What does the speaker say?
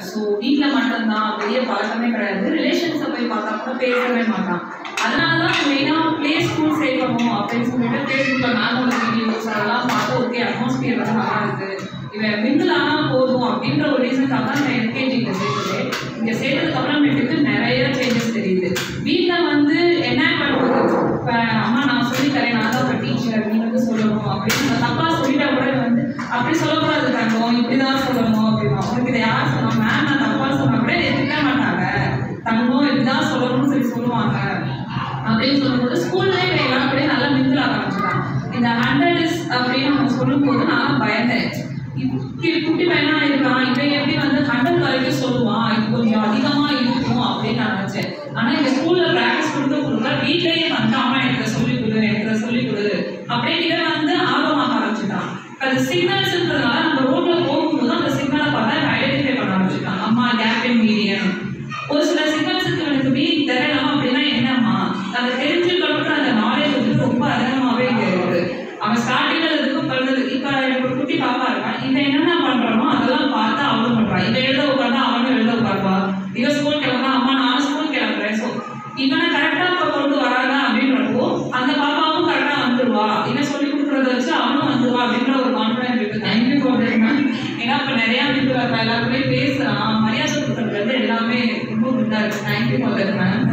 So வீட்டில் மட்டும்தான், பெரிய பழக்கமே கிடையாது. ரிலேஷன்ஸை போய் பார்த்தா கூட பேசவே மாட்டான். அதனால தான் மெயினாக ப்ளே ஸ்கூல் சேர்க்கணும் அப்படின்னு சொல்லிட்டு ஃபேஸ்புக்கில் நானும் வீடியோஸ் அதெல்லாம் பார்த்து ஓகே அட்மாஸ்பியர் வந்து நல்லா இருக்குது, இவன் மிங்கிள் ஆனால் போதும் அப்படின்ற ஒரு ரீசனுக்காக தான் நான் எல்கேஜியில் சேர்த்துட்டேன். இங்கே சேர்த்ததுக்கப்புறமேட்டுக்கு நிறைய சேஞ்சஸ் தெரியுது. வீட்டில் வந்து என்ன பண்ணுறது, இப்போ அம்மா நான் சொல்லித்தரேன், நான் தான் ஒரு டீச்சர், நீ வந்து சொல்லணும் அப்படின்னு தப்பாக சொல்லிட்டா கூட வந்து அப்படி சொல்லக்கூடாது தங்கம், இப்படி தான் சொல்லணும் அப்படின்னா. உனக்கு இதை யார் சொன்னோம், மேம் நான் தப்பாக சொன்னால் கூட எதுக்க மாட்டாங்க, தங்கம் இப்படி தான் சொல்லணும்னு சொல்லி சொல்லுவாங்க அப்படின்னு சொல்லும்போது ஸ்கூல்லேயே எல்லாம் அப்படியே நல்லா மிங்கிள் ஆக ஆரம்பிச்சிட்டாங்க. இந்த 100 அப்படின்னு அவங்க சொல்லும்போது நான் பயந்தேன். குட்டி பையனா இருக்கான், இவன் எப்படி வந்து 100 வரைக்கும் சொல்லுவான், இது கொஞ்சம் அதிகமாக இருக்கும் அப்படின்னு நான் நினச்சேன். ஆனால் இந்த ஸ்கூலில் ப்ராக்டிஸ் கொடுக்க வீட்லேயே வந்து அம்மா எனக்கு சொல்லிக் கொடு, எனக்கு சொல்லிக் கொடு அப்படின்னு வந்து ஆர்வமாக ஆரம்பிச்சுட்டான். அது சிக்னல்ஸ் இருக்கிறதுனால நம்ம ரோட்டில் போகும்போது அந்த சிக்னலை பார்த்தா ஐடென்டிஃபை பண்ண ஆரம்பிச்சுட்டான். அம்மா கேப் இன் மீடியம், ஒரு சில சிக்னல்ஸுக்கு எனக்கு மீன் தெரியலாம் அப்படின்னா என்னம்மா, அதை தெரிஞ்சுக்கணுன்ற அந்த நாலேஜ் வந்து ரொம்ப அதிகமாகவே இங்கே இருக்குது. அவன் ஸ்டார்டிங்கில் இருக்கும் பண்ணுறது. இப்போ எனக்கு ஒரு குட்டி பாப்பா இருக்கான், இவன் என்னென்ன பண்ணுறானோ அதெல்லாம் பார்த்து அவனும் பண்ணுறான். இவன் எழுத உட்காந்தா அவனும் எழுத உட்காருவா. இவன் ஸ்கூல் கிளம்புறா, அம்மா நானும் ஸ்கூல் கிளம்புறேன். ஸோ இவனை கரெக்டாக இப்போ கொண்டு வராங்க அப்படின்றப்போ அந்த பாப்பாவும் கரெக்டாக வந்துடுவா, இவன் சொல்லி கொடுக்குறத வச்சு அவனும் வந்துடுவா அப்படின்ற ஒரு கான்ஃபிடன்ஸ் இருக்குது. Thank you for that ma'am. ஏன்னா இப்போ நிறையா வீட்டு வரலாம், எல்லாருமே பேசுகிறான், மரியாதை கொடுக்குறது வந்து எல்லாமே ரொம்ப குட்டாக இருக்குது. Thank you for that ma'am.